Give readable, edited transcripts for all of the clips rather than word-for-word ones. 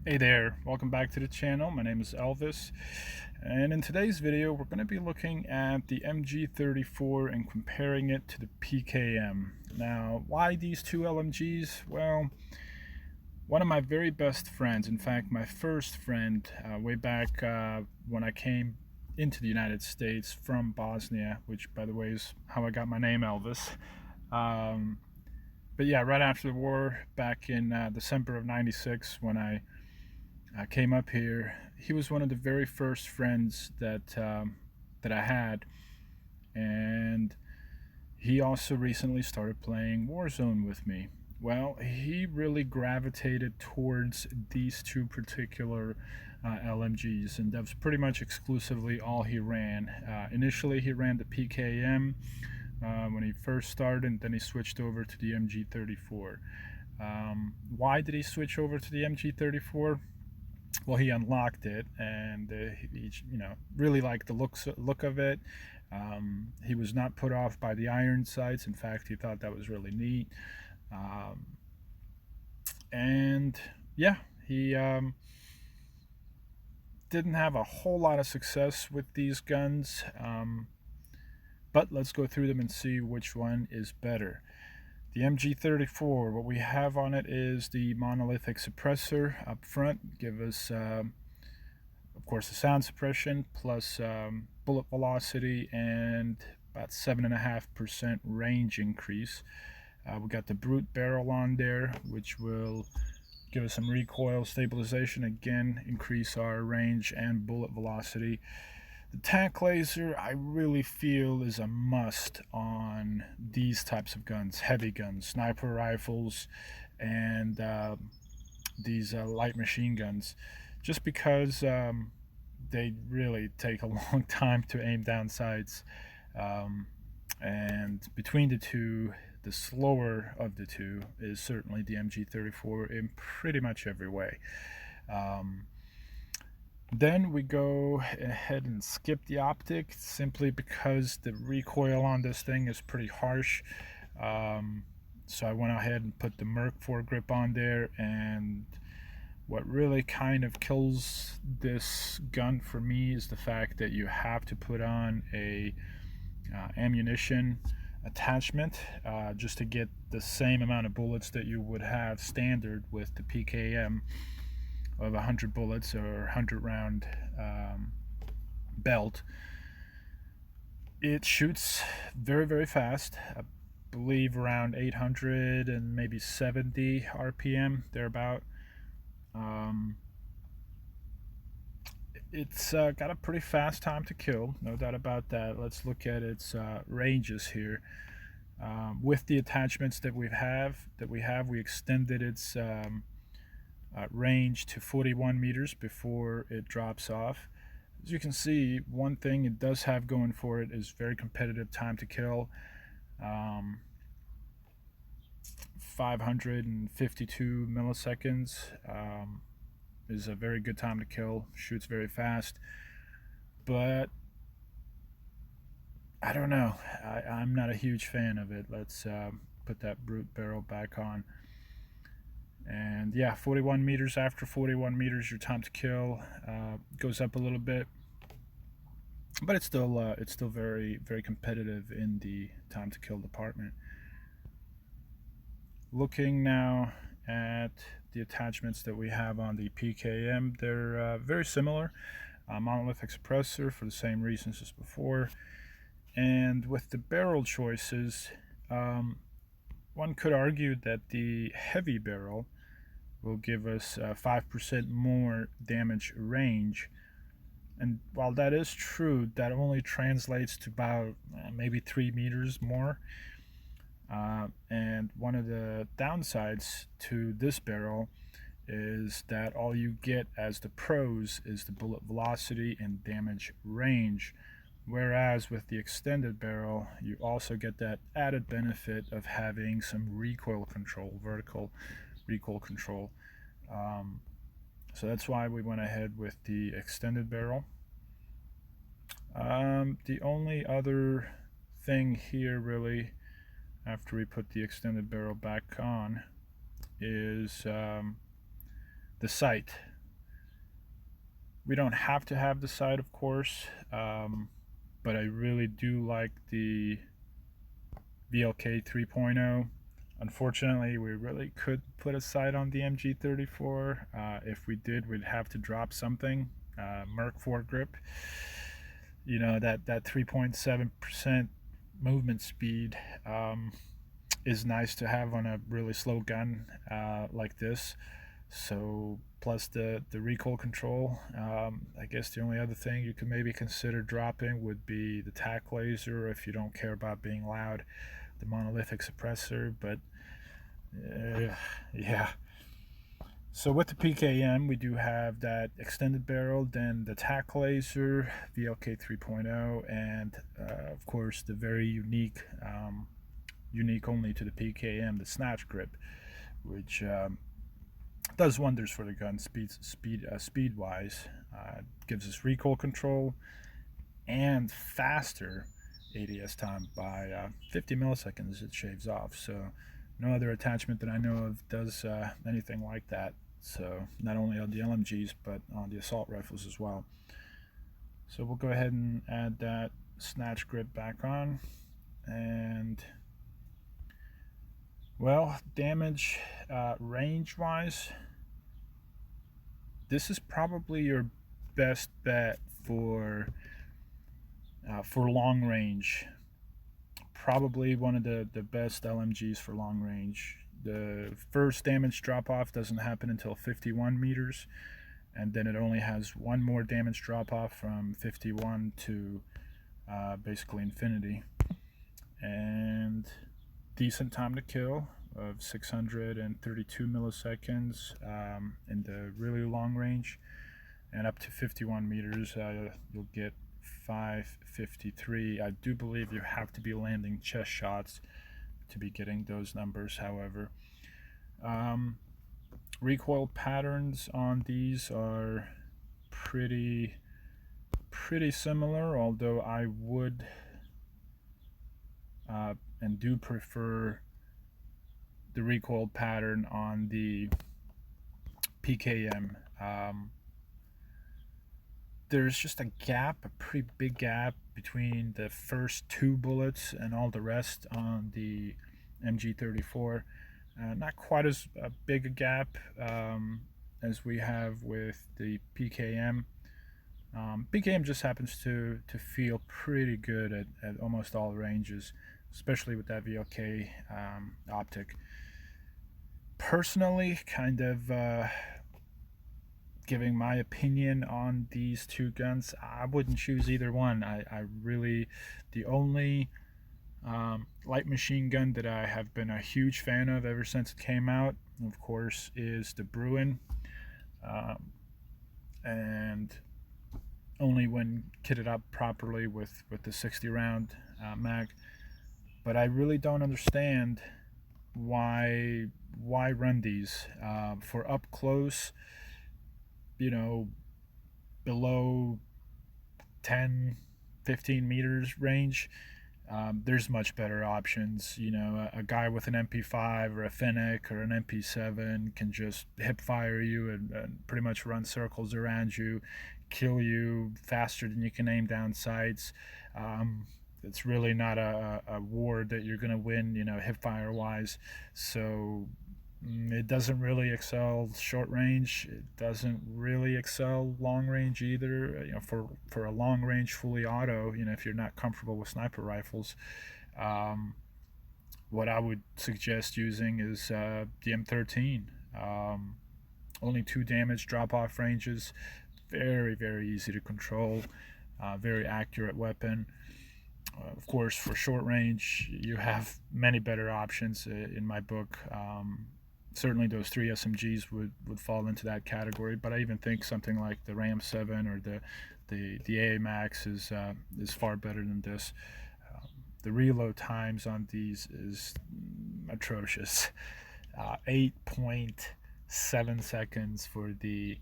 Hey there, welcome back to the channel. My name is Elvis, and in today's video we're going to be looking at the MG34 and comparing it to the PKM. Now, why these two LMGs? Well, one of my very best friends, in fact my first friend, way back when I came into the United States from Bosnia, which by the way is how I got my name Elvis. Um, but yeah, right after the war, back in December of '96, when I came up here, he was one of the very first friends that I had, and he also recently started playing Warzone with me. Well, he really gravitated towards these two particular LMGs, and that was pretty much exclusively all he ran. Initially, he ran the PKM when he first started, and then he switched over to the MG34. Why did he switch over to the MG34? Well, he unlocked it, and he really liked the look of it. He was not put off by the iron sights. In fact, he thought that was really neat. Um, and yeah, he didn't have a whole lot of success with these guns. But let's go through them and see which one is better. The MG34, what we have on it is the monolithic suppressor up front, give us of course the sound suppression plus bullet velocity and about 7.5% range increase. We got the brute barrel on there, which will give us some recoil stabilization, again increase our range and bullet velocity. The tac laser, I really feel, is a must on these types of guns, heavy guns, sniper rifles, and these light machine guns, just because they really take a long time to aim down sights. Um, and between the two, the slower of the two is certainly the MG34 in pretty much every way. Um, then we go ahead and skip the optic simply because the recoil on this thing is pretty harsh. So I went ahead and put the Merc foregrip on there, and what really kind of kills this gun for me is the fact that you have to put on a ammunition attachment just to get the same amount of bullets that you would have standard with the PKM of 100 bullets or 100 round belt. It shoots very, very fast. I believe around 800 and maybe 70 RPM, thereabout. Um, it's got a pretty fast time to kill, no doubt about that. Let's look at its ranges here. With the attachments that we we extended its range to 41 meters before it drops off. As you can see, one thing it does have going for it is very competitive time to kill. 552 milliseconds is a very good time to kill. Shoots very fast, but I don't know. I'm not a huge fan of it. Let's put that brute barrel back on. And yeah, 41 meters. After 41 meters, your time to kill goes up a little bit, but it's still very, very competitive in the time to kill department. Looking now at the attachments that we have on the PKM, they're very similar. Monolithic suppressor for the same reasons as before. And with the barrel choices, one could argue that the heavy barrel will give us 5% more damage range. And while that is true, that only translates to about maybe 3 meters more. And one of the downsides to this barrel is that all you get as the pros is the bullet velocity and damage range, whereas with the extended barrel you also get that added benefit of having some recoil control, vertical recoil control. So that's why we went ahead with the extended barrel. The only other thing here really, after we put the extended barrel back on, is the sight. We don't have to have the sight, of course, but I really do like the VLK 3.0. Unfortunately, we really could put a sight on the MG34. If we did, we'd have to drop something. Merc 4 grip. You know, that 3.7% movement speed is nice to have on a really slow gun like this. So plus the recoil control. I guess the only other thing you could maybe consider dropping would be the tack laser if you don't care about being loud, the monolithic suppressor. But yeah. So with the PKM, we do have that extended barrel, then the tack laser, VLK 3.0, and of course the very unique only to the PKM, the snatch grip, which does wonders for the gun speed wise. Gives us recoil control and faster ADS time by 50 milliseconds. It shaves off. So no other attachment that I know of does anything like that. So not only on the LMGs but on the assault rifles as well. So we'll go ahead and add that snatch grip back on, and well, damage range wise, this is probably your best bet for long range. Probably one of the best LMGs for long range. The first damage drop off doesn't happen until 51 meters, and then it only has one more damage drop off from 51 to basically infinity. And decent time to kill of 632 milliseconds in the really long range, and up to 51 meters you'll get 553. I do believe you have to be landing chest shots to be getting those numbers, however. Recoil patterns on these are pretty similar, although I would and do prefer the recoil pattern on the PKM. There's just a gap, a pretty big gap between the first two bullets and all the rest on the MG34. Not quite as big a gap as we have with the PKM. PKM just happens to feel pretty good at almost all ranges, especially with that VLK optic. Personally, kind of giving my opinion on these two guns, I wouldn't choose either one. I really, the only light machine gun that I have been a huge fan of ever since it came out, of course, is the Bruin. And only when kitted up properly with the 60 round mag. But I really don't understand why run these for up close, you know, below 10-15 meters range. There's much better options. You know, a guy with an MP5 or a Fennec or an MP7 can just hip fire you and pretty much run circles around you, kill you faster than you can aim down sights. It's really not a war that you're going to win, you know, hip fire wise. So it doesn't really excel short range. It doesn't really excel long range either. You know, for a long range fully auto, you know, if you're not comfortable with sniper rifles, what I would suggest using is the M13. Only 2 damage drop off ranges, very easy to control, very accurate weapon. Of course, for short range, you have many better options in my book. Certainly those 3 SMGs would fall into that category, but I even think something like the Ram 7 or the AA Max is far better than this. The reload times on these is atrocious. 8.7 seconds for the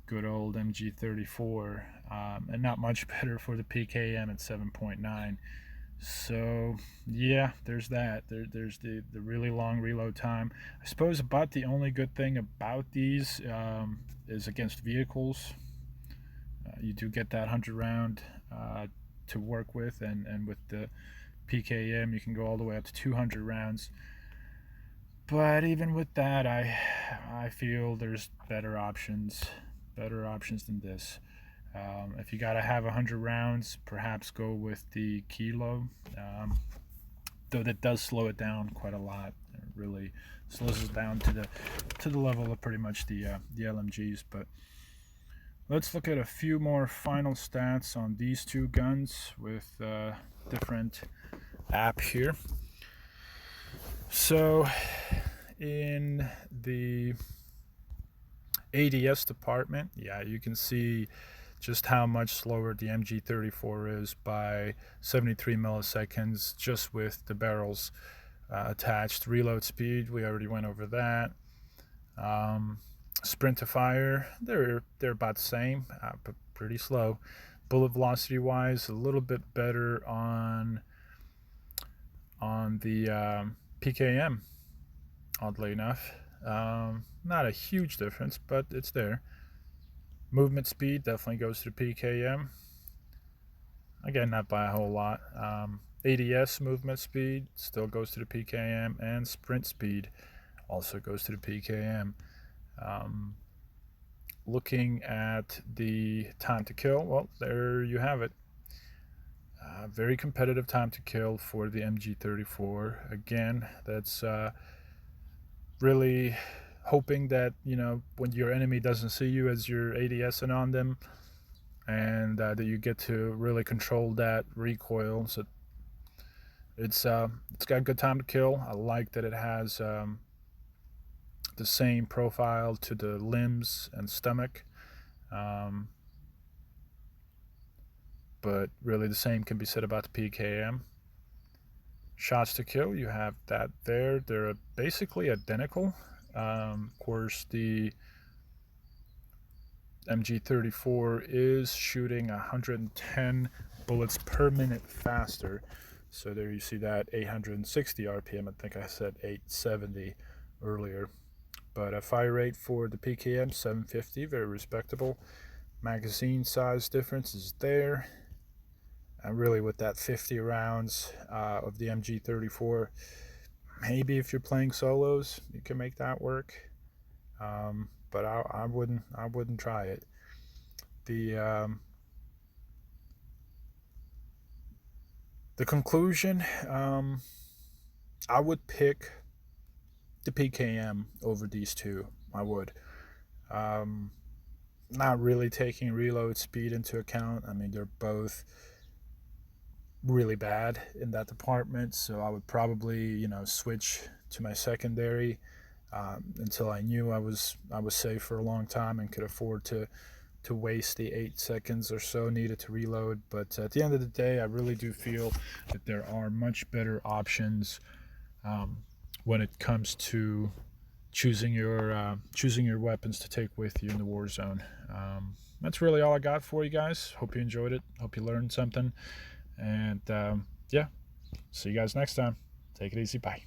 good old MG34, and not much better for the PKM at 7.9. So yeah, there's that. There's the really long reload time. I suppose about the only good thing about these is against vehicles. You do get that 100 round to work with, and with the PKM you can go all the way up to 200 rounds. But even with that, I feel there's better options than this. If you gotta have 100 rounds, perhaps go with the Kilo, though that does slow it down quite a lot. It really slows it down to the level of pretty much the LMGs. But let's look at a few more final stats on these two guns with different app here. So in the ADS department, yeah, you can see just how much slower the MG34 is by 73 milliseconds just with the barrels attached. Reload speed, we already went over that. Sprint to fire, they're about the same, but pretty slow. Bullet velocity wise, a little bit better on the PKM, oddly enough. Not a huge difference, but it's there. Movement speed definitely goes to the PKM. Again, not by a whole lot. ADS movement speed still goes to the PKM, and sprint speed also goes to the PKM. Looking at the time to kill, well, there you have it. Very competitive time to kill for the MG34. Again, that's really hoping that, you know, when your enemy doesn't see you as you're ADSing on them, and that you get to really control that recoil. So it's got good time to kill. I like that it has the same profile to the limbs and stomach, but really the same can be said about the PKM. Shots to kill, you have that there. They're basically identical. Of course, the MG34 is shooting 110 bullets per minute faster. So there you see that 860 RPM. I think I said 870 earlier. But a fire rate for the PKM, 750, very respectable. Magazine size difference is there. And really with that 50 rounds of the MG34, maybe if you're playing solos, you can make that work. But I wouldn't try it. The conclusion, I would pick the PKM over these two. I would. Not really taking reload speed into account. I mean, they're both really bad in that department, so I would probably, you know, switch to my secondary until I knew I was safe for a long time and could afford to waste the 8 seconds or so needed to reload. But at the end of the day, I really do feel that there are much better options when it comes to choosing your weapons to take with you in the Warzone. That's really all I got for you guys. Hope you enjoyed it. Hope you learned something. And yeah, see you guys next time. Take it easy. Bye.